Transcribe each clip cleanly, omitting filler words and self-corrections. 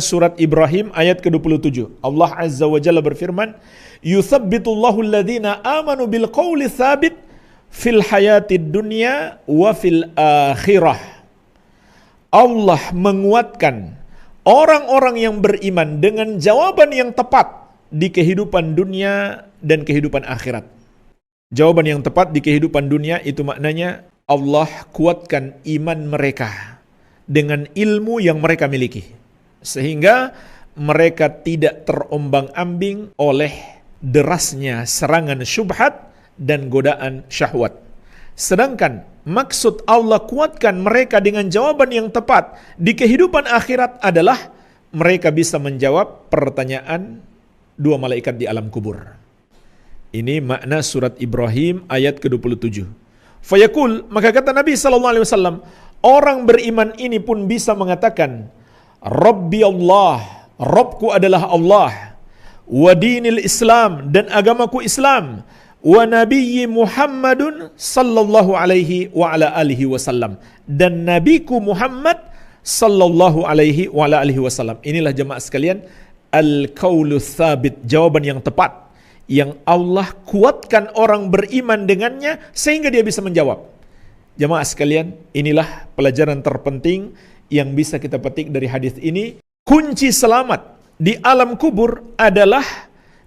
Surat Ibrahim ayat ke-27. Allah Azza wa Jalla berfirman, "Yuthabbitullahu alladhina amanu bil qawli tsabit fil hayatid dunya wa fil akhirah." Allah menguatkan orang-orang yang beriman dengan jawaban yang tepat di kehidupan dunia dan kehidupan akhirat. Jawaban yang tepat di kehidupan dunia itu maknanya Allah kuatkan iman mereka dengan ilmu yang mereka miliki, sehingga mereka tidak terombang-ambing oleh derasnya serangan syubhat dan godaan syahwat. Sedangkan maksud Allah kuatkan mereka dengan jawaban yang tepat di kehidupan akhirat adalah mereka bisa menjawab pertanyaan dua malaikat di alam kubur. Ini makna surat Ibrahim ayat ke-27. Fayaqul, maka kata Nabi SAW, orang beriman ini pun bisa mengatakan, Rabbi Allah, Rabbku adalah Allah, wa dinil Islam, dan agamaku Islam, wa nabiyyi Muhammadun sallallahu alaihi wa ala alihi wasallam, dan nabiku Muhammad sallallahu alaihi wa ala alihi wasallam. Inilah jemaah sekalian, al-qaulu tsabit, jawaban yang tepat yang Allah kuatkan orang beriman dengannya sehingga dia bisa menjawab. Jemaah sekalian, inilah pelajaran terpenting yang bisa kita petik dari hadis ini. Kunci selamat di alam kubur adalah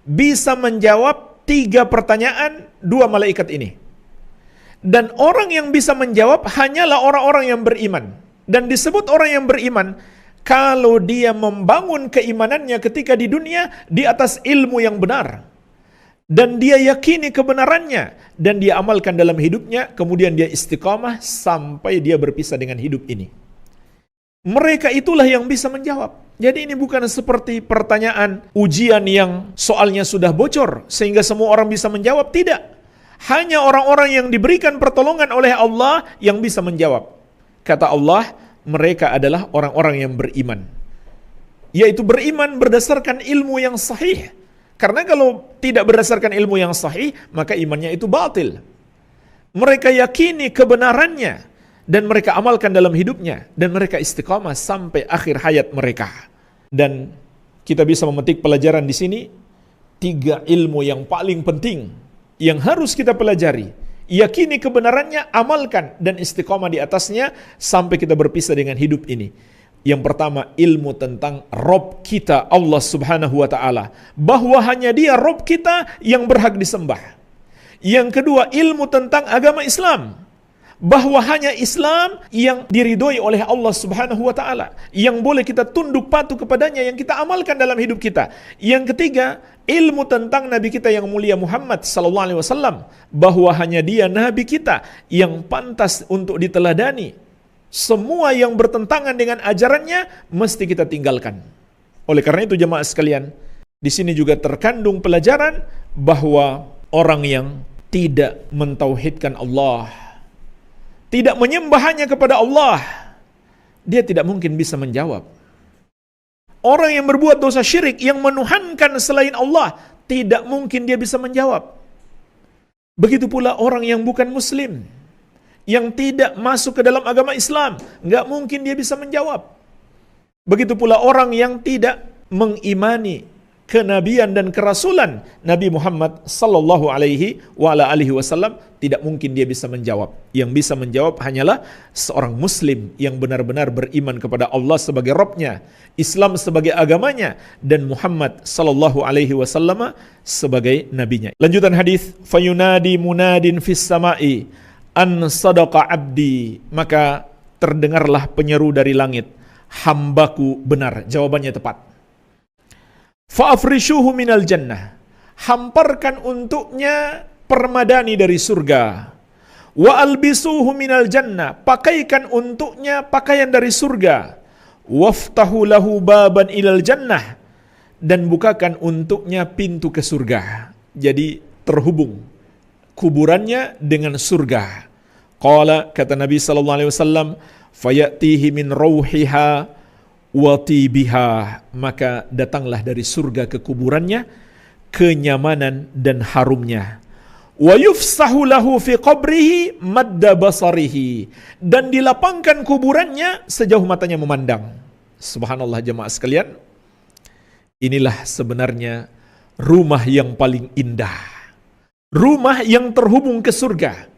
bisa menjawab 3 pertanyaan 2 malaikat ini. Dan orang yang bisa menjawab hanyalah orang-orang yang beriman. Dan disebut orang yang beriman kalau dia membangun keimanannya ketika di dunia di atas ilmu yang benar, dan dia yakini kebenarannya, dan dia amalkan dalam hidupnya, kemudian dia istiqamah sampai dia berpisah dengan hidup ini. Mereka itulah yang bisa menjawab. Jadi ini bukan seperti pertanyaan ujian yang soalnya sudah bocor sehingga semua orang bisa menjawab. Tidak. Hanya orang-orang yang diberikan pertolongan oleh Allah yang bisa menjawab. Kata Allah, mereka adalah orang-orang yang beriman, yaitu beriman berdasarkan ilmu yang sahih. Karena kalau tidak berdasarkan ilmu yang sahih, maka imannya itu batil. Mereka yakini kebenarannya dan mereka amalkan dalam hidupnya, dan mereka istiqamah sampai akhir hayat mereka. Dan kita bisa memetik pelajaran di sini 3 ilmu yang paling penting yang harus kita pelajari. Yakini kebenarannya, amalkan, dan istiqamah di atasnya sampai kita berpisah dengan hidup ini. Yang pertama, ilmu tentang Rabb kita, Allah Subhanahu wa ta'ala, bahwa hanya Dia Rabb kita yang berhak disembah. Yang kedua, ilmu tentang agama Islam, bahwa hanya Islam yang diridhoi oleh Allah Subhanahu wa ta'ala, yang boleh kita tunduk patuh kepadanya, yang kita amalkan dalam hidup kita. Yang ketiga, ilmu tentang Nabi kita yang mulia Muhammad sallallahu alaihi wasallam, bahwa hanya Dia Nabi kita yang pantas untuk diteladani. Semua yang bertentangan dengan ajarannya mesti kita tinggalkan. Oleh karena itu jemaah sekalian, di sini juga terkandung pelajaran bahwa orang yang tidak mentauhidkan Allah, tidak menyembah hanya kepada Allah, dia tidak mungkin bisa menjawab. Orang yang berbuat dosa syirik, yang menuhankan selain Allah, tidak mungkin dia bisa menjawab. Begitu pula orang yang bukan muslim, yang tidak masuk ke dalam agama Islam, nggak mungkin dia bisa menjawab. Begitu pula orang yang tidak mengimani kenabian dan kerasulan Nabi Muhammad sallallahu alaihi wa ala alihi wasallam, tidak mungkin dia bisa menjawab. Yang bisa menjawab hanyalah seorang muslim yang benar-benar beriman kepada Allah sebagai Rabbnya, Islam sebagai agamanya, dan Muhammad sallallahu alaihi wasallam sebagai nabinya. Lanjutan hadis, fayunadi munadin fis sama'i an sadaqa abdi, maka terdengarlah penyeru dari langit, hambaku benar, jawabannya tepat. Fa'afrishuhu minal jannah, hamparkan untuknya permadani dari surga. Wa albisuhu minal jannah, pakaikan untuknya pakaian dari surga. Waftahu lahu baban ilal jannah, dan bukakan untuknya pintu ke surga. Jadi terhubung kuburannya dengan surga. Qala, kata Nabi sallallahu alaihi wasallam, fayatihi min rauhiha wa tibiha, maka datanglah dari surga ke kuburannya kenyamanan dan harumnya. Wa yufsahu lahu fi qabrihi madda basarihi, dan dilapangkan kuburannya sejauh matanya memandang. Subhanallah jemaah sekalian, inilah sebenarnya rumah yang paling indah. Rumah yang terhubung ke surga.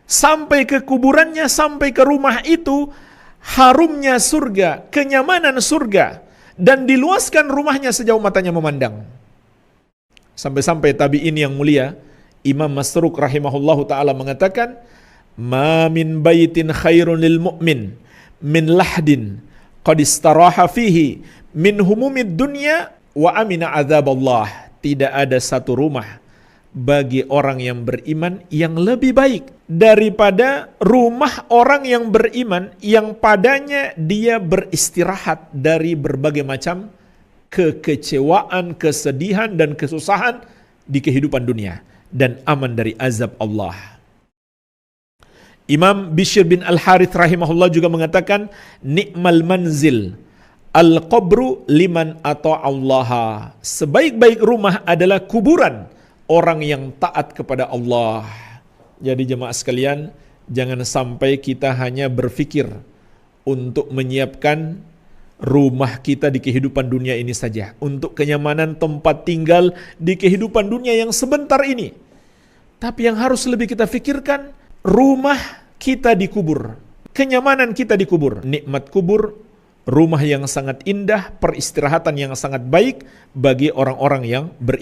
Sampai ke kuburannya, sampai ke rumah itu, harumnya surga, kenyamanan surga, dan diluaskan rumahnya sejauh matanya memandang. Sampai-sampai tabi'in yang mulia, Imam Masruq rahimahullahu ta'ala mengatakan, ma min baitin khairun lil mu'min min lahdin qad istaraha fihi min humumid dunya wa amina azab Allah. Tidak ada satu rumah bagi orang yang beriman yang lebih baik daripada rumah orang yang beriman yang padanya dia beristirahat dari berbagai macam kekecewaan, kesedihan, dan kesusahan di kehidupan dunia, dan aman dari azab Allah. Imam Bishr bin Al-Harith rahimahullah juga mengatakan, ni'mal manzil al-qabru liman ata'allaha. Sebaik-baik rumah adalah kuburan orang yang taat kepada Allah. Jadi jemaah sekalian, jangan sampai kita hanya berpikir untuk menyiapkan rumah kita di kehidupan dunia ini saja, untuk kenyamanan tempat tinggal di kehidupan dunia yang sebentar ini. Tapi yang harus lebih kita pikirkan, rumah kita dikubur, kenyamanan kita dikubur, nikmat kubur, rumah yang sangat indah, peristirahatan yang sangat baik bagi orang-orang yang beriman.